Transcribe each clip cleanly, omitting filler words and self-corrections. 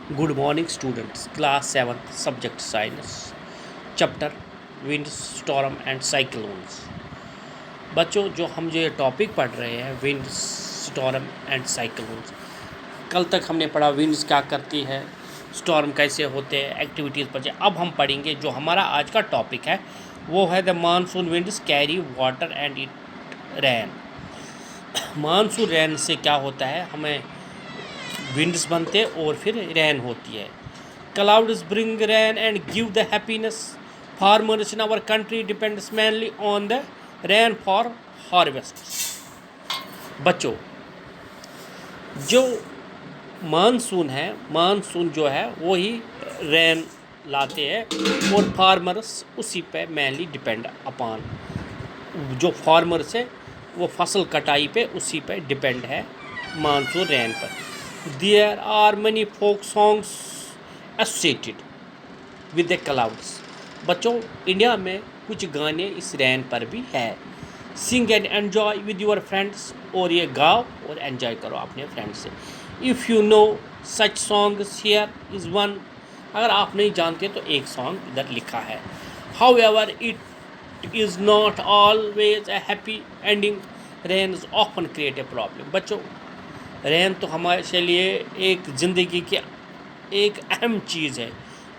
Good morning, students. Class 7th, subject science, chapter wind, storm and cyclones. बच्चों जो ये topic पढ़ रहे हैं विंड, स्टॉर्म एंड साइक्लोन्स, कल तक हमने पढ़ा विंड्स क्या करती है, स्टॉर्म कैसे होते हैं, एक्टिविटीज़ पर। अब हम पढ़ेंगे जो हमारा आज का टॉपिक है वो है the monsoon winds carry water and it rain. Monsoon rain से क्या होता है, हमें विंड्स बनते और फिर रैन होती है। Clouds bring rain and give the happiness. Farmers in our country depends mainly on the rain for harvest. बच्चों, जो मानसून है, मानसून जो है वही रैन लाते हैं और फार्मर्स उसी पे मेनली डिपेंड अपॉन। जो फार्मर्स है वो फसल कटाई पे उसी पे डिपेंड है, मानसून रैन पर। There are many folk songs associated with the clouds. बच्चों, इंडिया में कुछ गाने इस रैन पर भी है। Sing and enjoy with your friends, और ये गाओ और एंजॉय करो अपने फ्रेंड्स से। If you know such songs, here is one. अगर आप नहीं जानते तो एक सॉन्ग इधर लिखा है। However, it is not always a happy ending. Rains often create a problem. बच्चों, रैन तो हमारे लिए एक ज़िंदगी की एक अहम चीज़ है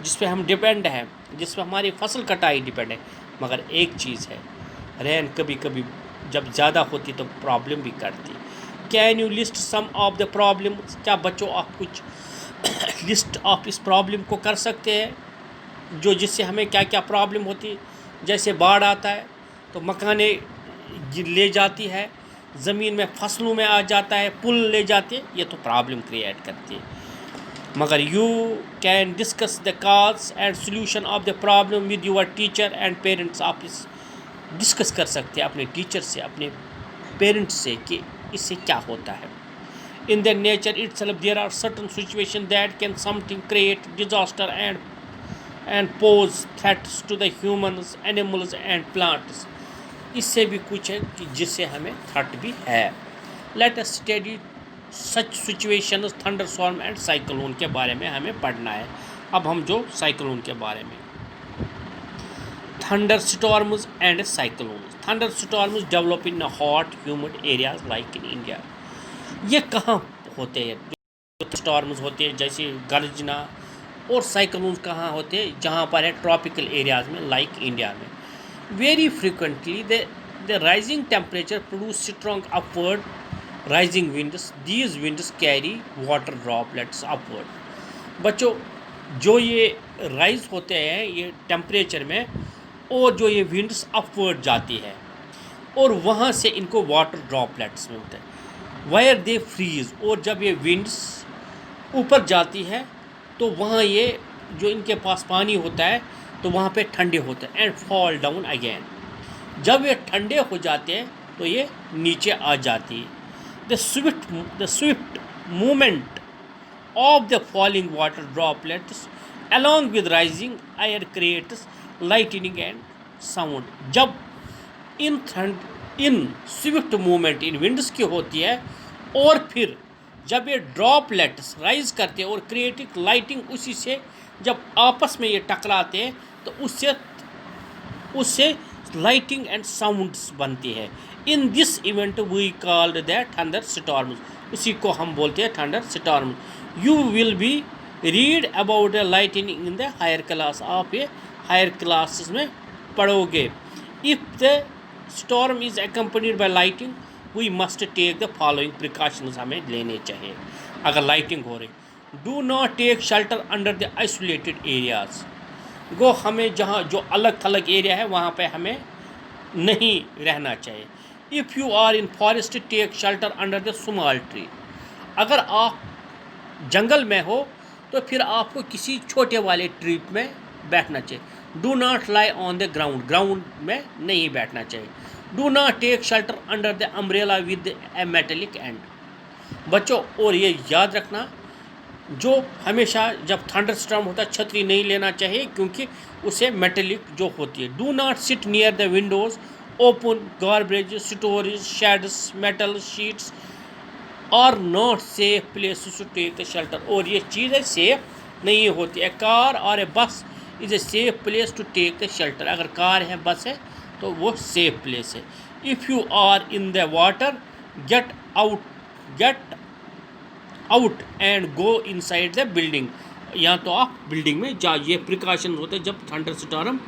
जिस पे हम डिपेंड हैं, जिस पे हमारी फसल कटाई डिपेंड है। मगर एक चीज़ है, रैन कभी कभी जब ज़्यादा होती तो प्रॉब्लम भी करती। Can you list some of the problem? क्या बच्चों आप कुछ लिस्ट ऑफ इस प्रॉब्लम को कर सकते हैं जो जिससे हमें क्या क्या प्रॉब्लम होती? जैसे बाढ़ आता है तो मकाने ले जाती है, ज़मीन में फसलों में आ जाता है, पुल ले जाते, ये तो प्रॉब्लम क्रिएट करती है। मगर you can discuss the cause and solution of the problem with your teacher and parents. आप इस डिस्कस कर सकते हैं अपने टीचर से, अपने पेरेंट्स से कि इससे क्या होता है। In the nature itself there are certain situation that can something create disaster and pose threats to the humans, animals and plants. इससे भी कुछ है कि जिससे हमें थ्रेट भी है। Let us study such situations, thunder storm and cyclone के बारे में हमें पढ़ना है। अब हम जो साइक्लोन के बारे में, thunder storms and cyclones. Thunder storms develop in hot humid areas like in India. ये कहाँ होते हैं? जो स्टॉर्म्स होते हैं जैसे गर्जना, और साइक्लोन्स कहाँ होते हैं? जहाँ पर है ट्रॉपिकल एरियाज में लाइक इंडिया में। Very frequently, the rising temperature produce strong upward rising winds. These winds carry water droplets upward. बच्चों, जो ये राइज होते हैं ये टेम्परेचर में, और जो ये विंड्स अपवर्ड जाती है और वहाँ से इनको वाटर ड्रॉपलेट्स मिलते हैं। वायर दे फ्रीज, और जब ये विंड्स ऊपर जाती है तो वहाँ ये जो इनके पास पानी होता है तो वहाँ पे ठंडे होते हैं एंड फॉल डाउन अगेन। जब ये ठंडे हो जाते हैं तो ये नीचे आ जाती है। The Swift movement of the falling water droplets along with rising air creates lightning and sound. जब इन स्विफ्ट मूवमेंट इन विंड्स की होती है और फिर जब ये ड्रॉपलेट्स राइज करते हैं और क्रिएटिंग लाइटिंग, उसी से जब आपस में ये टकराते हैं तो उससे लाइटिंग एंड साउंड्स बनती है। In this event we called the thunderstorms. उसी को हम बोलते हैं thunderstorm. You will be read about the lighting in the higher class. आप ये हायर क्लासेस में पढ़ोगे। If the storm is accompanied by lighting we must take the following precautions. हमें लेने चाहिए अगर लाइटिंग हो रही। Do not take shelter under the isolated areas. Go, हमें जहाँ जो अलग थलग एरिया है वहाँ पे हमें नहीं रहना चाहिए। If you are in forest take shelter under the small tree. अगर आप जंगल में हो तो फिर आपको किसी छोटे वाले ट्री में बैठना चाहिए। Do not lie on the ground, ground में नहीं बैठना चाहिए। Do not take shelter under the umbrella with a metallic end. बच्चों, और ये याद रखना, जो हमेशा जब थंडर स्टॉर्म होता है छतरी नहीं लेना चाहिए क्योंकि उसे मेटेलिक जो होती है। Do not sit near the windows, open garbage storage sheds, metal sheets are not safe places to take the shelter, और ये चीज़ें सेफ नहीं होती। ए कार और a bus is a safe place to take the shelter, अगर car है bus है तो वो सेफ प्लेस है। If you are in the water get get out and go inside the building, या तो आप बिल्डिंग में जाइए। प्रिकॉशन होते हैं जब थंडर स्टॉर्म